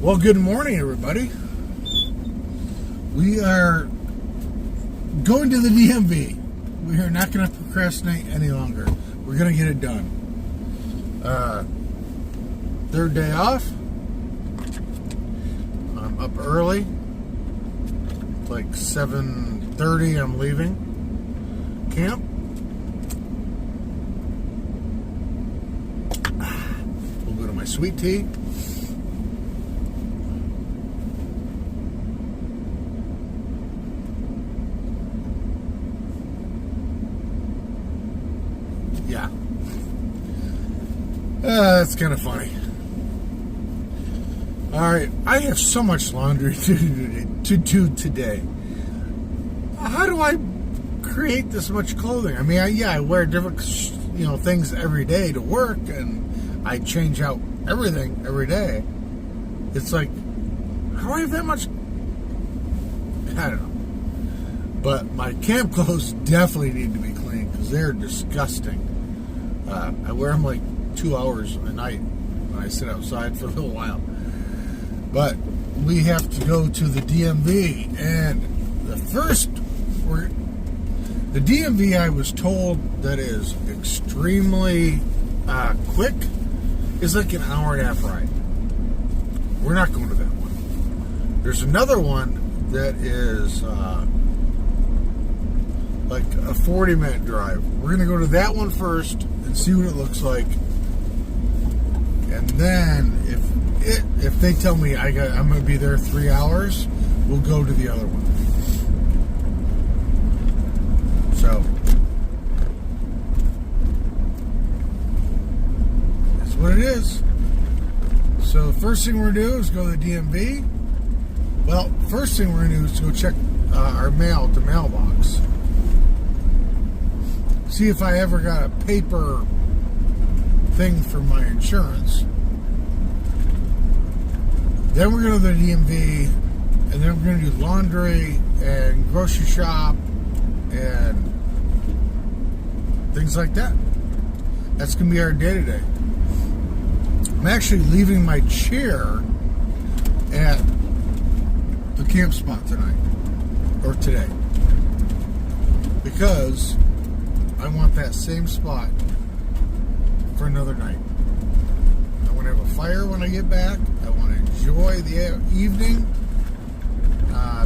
Well, good morning, everybody. We are going to the DMV. We are not going to procrastinate any longer. We're going to get it done. Third day off. I'm up early. Like 7:30 I'm leaving camp. We'll go to my sweet tea. Yeah. That's kind of funny. Alright, I have so much laundry to do today. How do I create this much clothing? I mean, I wear different, things every day to work, and I change out everything every day. It's like, how do I have that much? I don't know. But my camp clothes definitely need to be cleaned because they're disgusting. I wear them like 2 hours a night when I sit outside for a little while. But we have to go to the DMV, and the DMV I was told that is extremely quick is like an hour and a half ride. We're not going to that one. There's another one that is like a 40-minute drive. We're going to go to that one first and see what it looks like. And then if they tell me I'm going to be there 3 hours, we'll go to the other one. So that's what it is. So first thing we're going to do is go to the DMV. Well, first thing we're going to do is go check our mail at the mailbox. See if I ever got a paper thing for my insurance. Then we're going to the DMV, and then we're going to do laundry and grocery shop and things like that. That's going to be our day today. I'm actually leaving my chair at the camp spot tonight, or today, because I want that same spot for another night. I want to have a fire when I get back. I want to enjoy the evening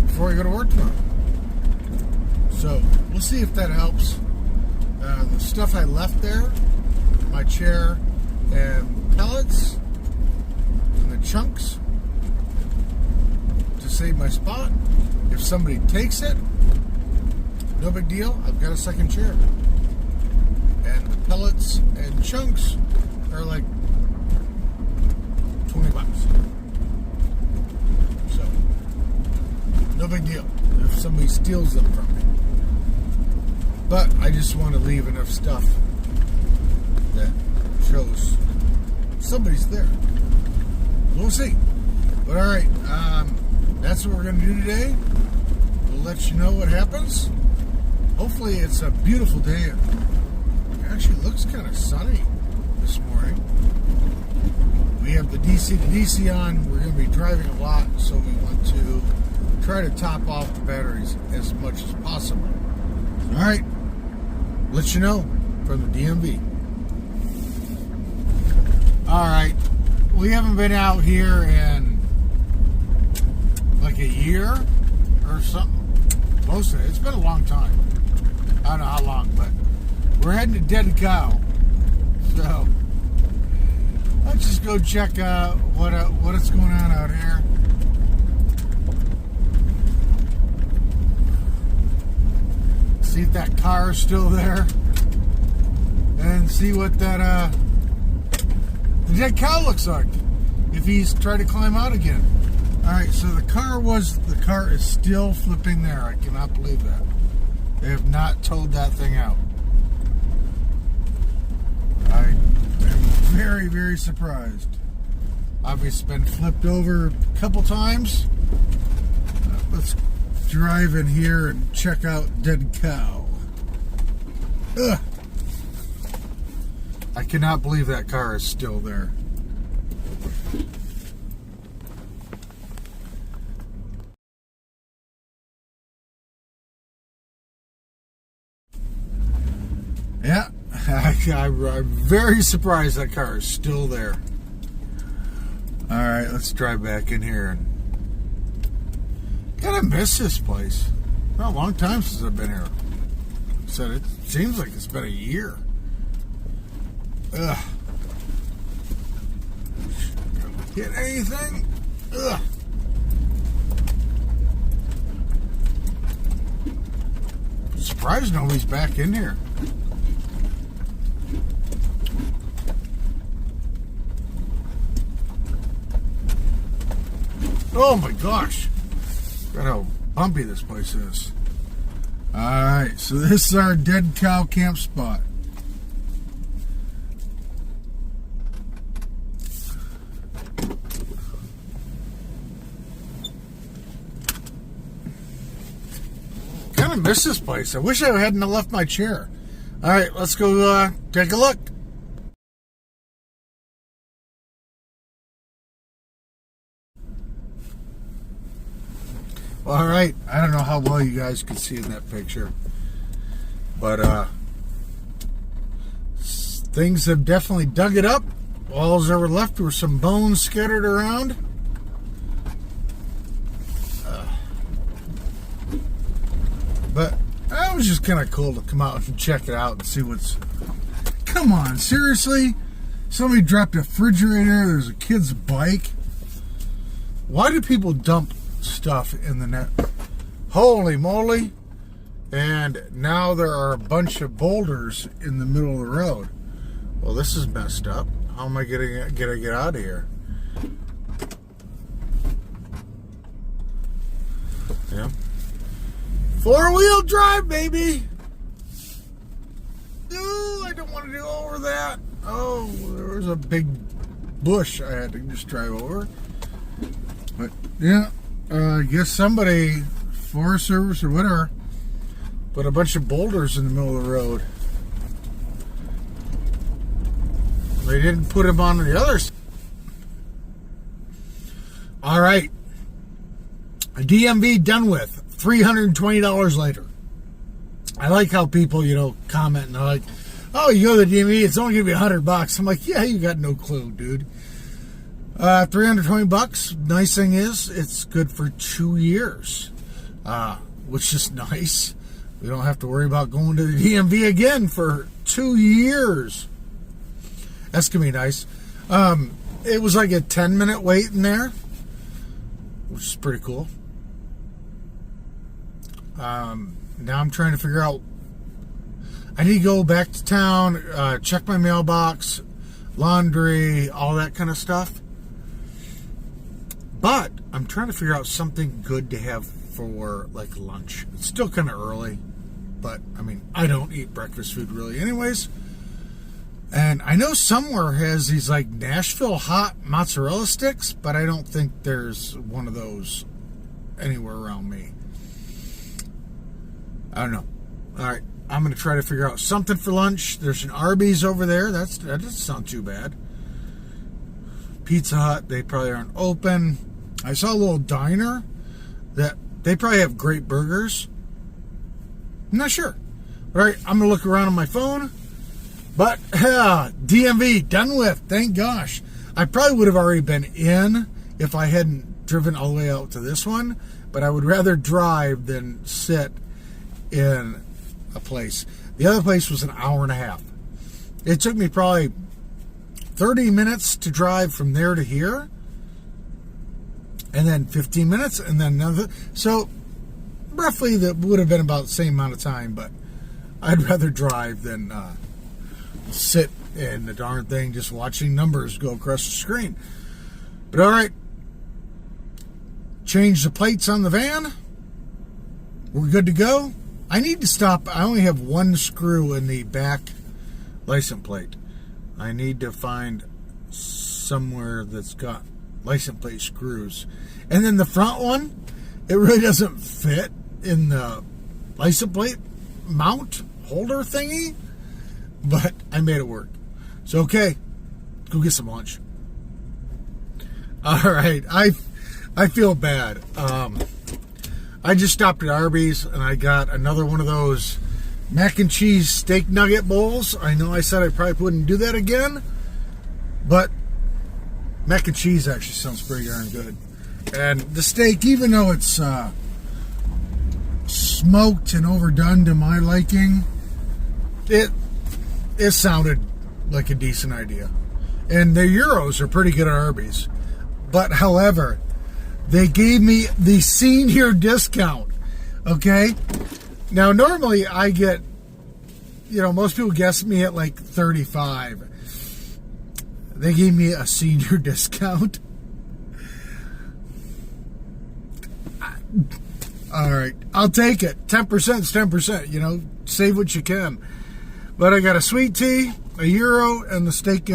before I go to work tomorrow. So we'll see if that helps. The stuff I left there, my chair and pellets and the chunks to save my spot. If somebody takes it, no big deal. I've got a second chair. And the pellets and chunks are like $20. So, no big deal if somebody steals them from me. But I just want to leave enough stuff that shows somebody's there. We'll see. But alright, that's what we're going to do today. We'll let you know what happens. Hopefully it's a beautiful day. It actually looks kind of sunny this morning. We have the DC to DC on. We're going to be driving a lot, so we want to try to top off the batteries as much as possible. All right, let you know from the DMV. All right, we haven't been out here in like a year or something. Close to it. It's been a long time. I don't know how long, but we're heading to Dead Cow. So let's just go check out what's going on out here. See if that car is still there, and see what that the Dead Cow looks like. If he's tried to climb out again. All right, so the car is still flipping there. I cannot believe that. They have not towed that thing out. I am very, very surprised. Obviously been flipped over a couple times. Let's drive in here and check out Dead Cow. Ugh. I cannot believe that car is still there. I'm very surprised that car is still there. All right, let's drive back in here. And kind of miss this place. Well, a long time since I've been here. So it seems like it's been a year. Ugh. Get anything? Ugh. Surprised nobody's back in here. Oh my gosh. Look at how bumpy this place is. Alright, so this is our dead cow camp spot. Kind of miss this place. I wish I hadn't left my chair. Alright, let's go take a look. All right, I don't know how well you guys can see in that picture, but things have definitely dug it up. All that were left were some bones scattered around. But it was just kind of cool to come out and check it out and see what's... Come on, seriously? Somebody dropped a refrigerator, there's a kid's bike. Why do people dump stuff in the net? Holy moly. And now there are a bunch of boulders in the middle of the road. Well, this is messed up. How am I gonna get out of here? Yeah. 4-wheel drive, baby. Ooh, I don't want to do over that. Oh, there was a big bush I had to just drive over. But yeah, I guess somebody, Forest Service or whatever, put a bunch of boulders in the middle of the road. They didn't put them on the other side. All right. A DMV done with. $320 later. I like how people, comment and they're like, oh, you go to the DMV, it's only going to be $100. I'm like, yeah, you got no clue, dude. $320. Nice thing is, it's good for 2 years, which is nice. We don't have to worry about going to the DMV again for 2 years. That's going to be nice. It was like a 10-minute wait in there, which is pretty cool. Now I'm trying to figure out, I need to go back to town, check my mailbox, laundry, all that kind of stuff. But I'm trying to figure out something good to have for like lunch. It's still kind of early, but I mean, I don't eat breakfast food really anyways. And I know somewhere has these like Nashville hot mozzarella sticks, but I don't think there's one of those anywhere around me. I don't know. All right, I'm going to try to figure out something for lunch. There's an Arby's over there. That doesn't sound too bad. Pizza Hut, they probably aren't open. I saw a little diner that they probably have great burgers. I'm not sure. All right, I'm going to look around on my phone. But DMV, done with. Thank gosh. I probably would have already been in if I hadn't driven all the way out to this one. But I would rather drive than sit in a place. The other place was an hour and a half. It took me probably 30 minutes to drive from there to here, and then 15 minutes, and then another. So roughly that would have been about the same amount of time, but I'd rather drive than sit in the darn thing just watching numbers go across the screen. But all right, change the plates on the van. We're good to go. I need to stop. I only have one screw in the back license plate. I need to find somewhere that's got license plate screws. And then the front one, it really doesn't fit in the license plate mount holder thingy, but I made it work. So, okay, go get some lunch. All right, I feel bad. I just stopped at Arby's and I got another one of those mac and cheese steak nugget bowls. I know I said I probably wouldn't do that again, but mac and cheese actually sounds pretty darn good. And the steak, even though it's smoked and overdone to my liking, it sounded like a decent idea. And the euros are pretty good at Arby's. But however, they gave me the senior discount. Okay? Now normally I get, most people guess me at like 35. They gave me a senior discount. All right, I'll take it. 10% is 10%. Save what you can. But I got a sweet tea, a euro, and the steak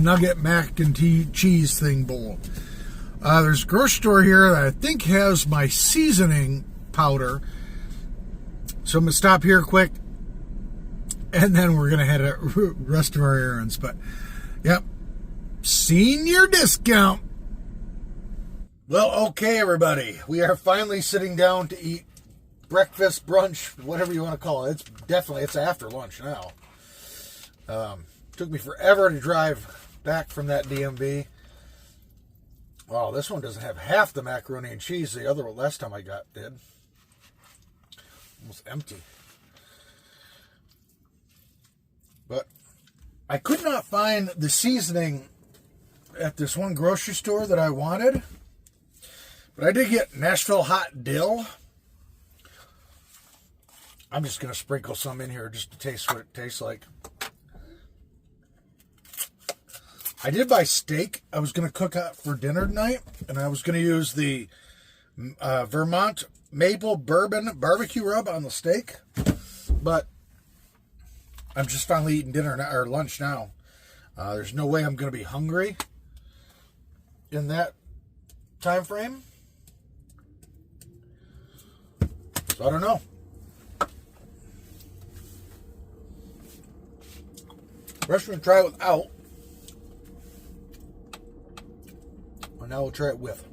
nugget mac and cheese thing bowl. There's a grocery store here that I think has my seasoning powder. So I'm going to stop here quick, and then we're going to head to the rest of our errands. But, yep, senior discount. Well, okay, everybody. We are finally sitting down to eat breakfast, brunch, whatever you want to call it. It's after lunch now. Took me forever to drive back from that DMV. Wow, this one doesn't have half the macaroni and cheese the other one last time I did. Almost empty. But I could not find the seasoning at this one grocery store that I wanted. But I did get Nashville hot dill. I'm just going to sprinkle some in here just to taste what it tastes like. I did buy steak. I was going to cook out for dinner tonight, and I was going to use the Vermont maple bourbon barbecue rub on the steak. But I'm just finally eating or lunch now. There's no way I'm going to be hungry in that time frame. So I don't know. First we're going to try it without. And now we'll try it with.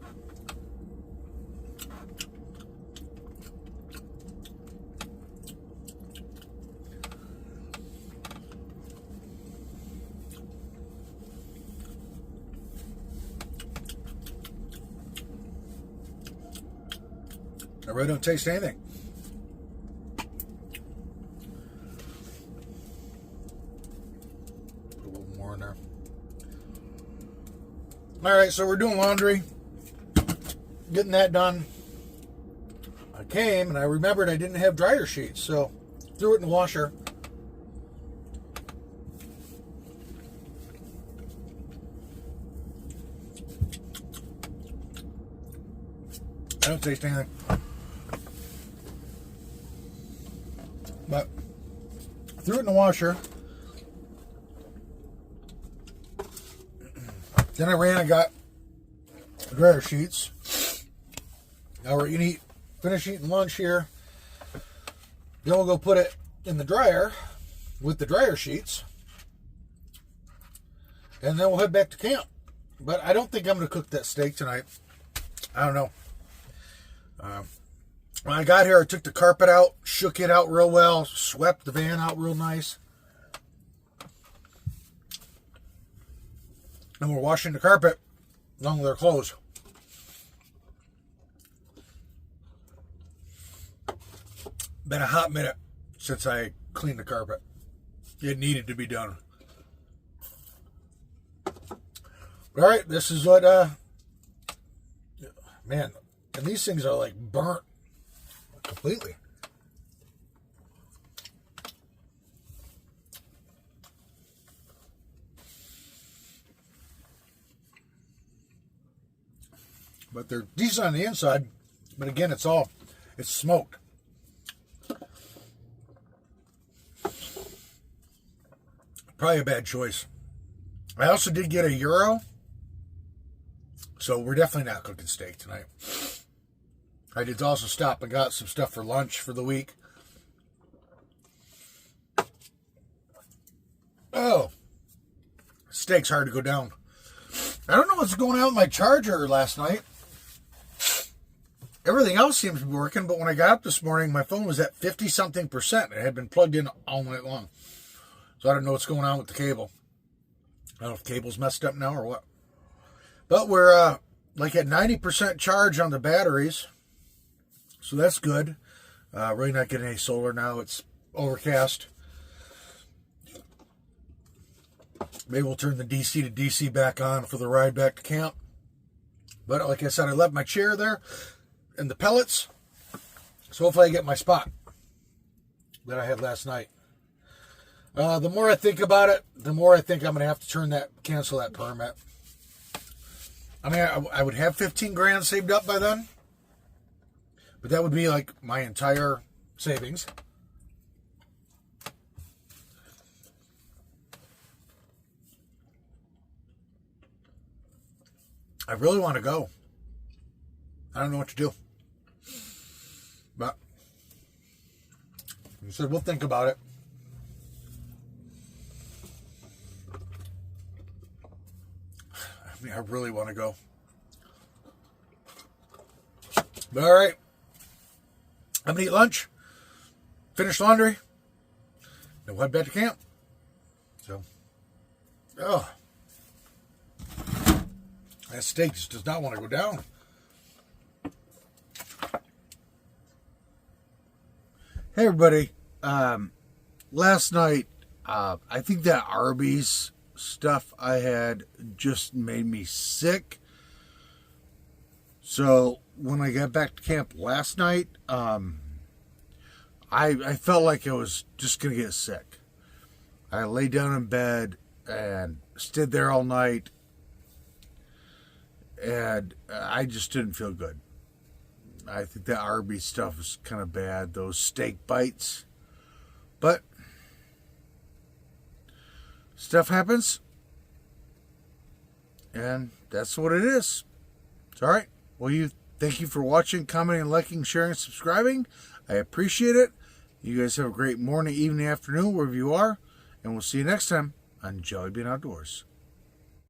I really don't taste anything. Put a little more in there. Alright, so we're doing laundry. Getting that done. I came and I remembered I didn't have dryer sheets, so threw it in the washer. I don't taste anything. But threw it in the washer. Then I ran and got dryer sheets. Now we're going to finish eating lunch here. Then we'll go put it in the dryer with the dryer sheets. And then we'll head back to camp. But I don't think I'm going to cook that steak tonight. I don't know. When I got here, I took the carpet out, shook it out real well, swept the van out real nice. And we're washing the carpet along with our clothes. Been a hot minute since I cleaned the carpet. It needed to be done. All right, this is what, man, and these things are like burnt completely. But they're decent on the inside. But again, it's smoked. Probably a bad choice. I also did get a euro. So we're definitely not cooking steak tonight. I did also stop and got some stuff for lunch for the week. Oh, steak's hard to go down. I don't know what's going on with my charger last night. Everything else seems to be working, but when I got up this morning, my phone was at 50-something%. It had been plugged in all night long. So I don't know what's going on with the cable. I don't know if the cable's messed up now or what. But we're like at 90% charge on the batteries. So that's good. Really not getting any solar now. It's overcast. Maybe we'll turn the DC to DC back on for the ride back to camp. But like I said, I left my chair there and the pellets. So hopefully I get my spot that I had last night. The more I think about it, the more I think I'm going to have to cancel that permit. I mean, I would have 15 grand saved up by then. But that would be like my entire savings. I really want to go. I don't know what to do. But I said, we'll think about it. I mean, I really want to go. But all right. I'm going to eat lunch, finish laundry, and we'll head back to camp. So, that steak just does not want to go down. Hey, everybody. Last night, I think that Arby's stuff I had just made me sick. So when I got back to camp last night, I felt like I was just going to get sick. I lay down in bed and stood there all night, and I just didn't feel good. I think that Arby's stuff is kind of bad, those steak bites. But stuff happens, and that's what it is. It's all right. Well, thank you for watching, commenting, liking, sharing, subscribing. I appreciate it. You guys have a great morning, evening, afternoon, wherever you are. And we'll see you next time on Jellybean Outdoors.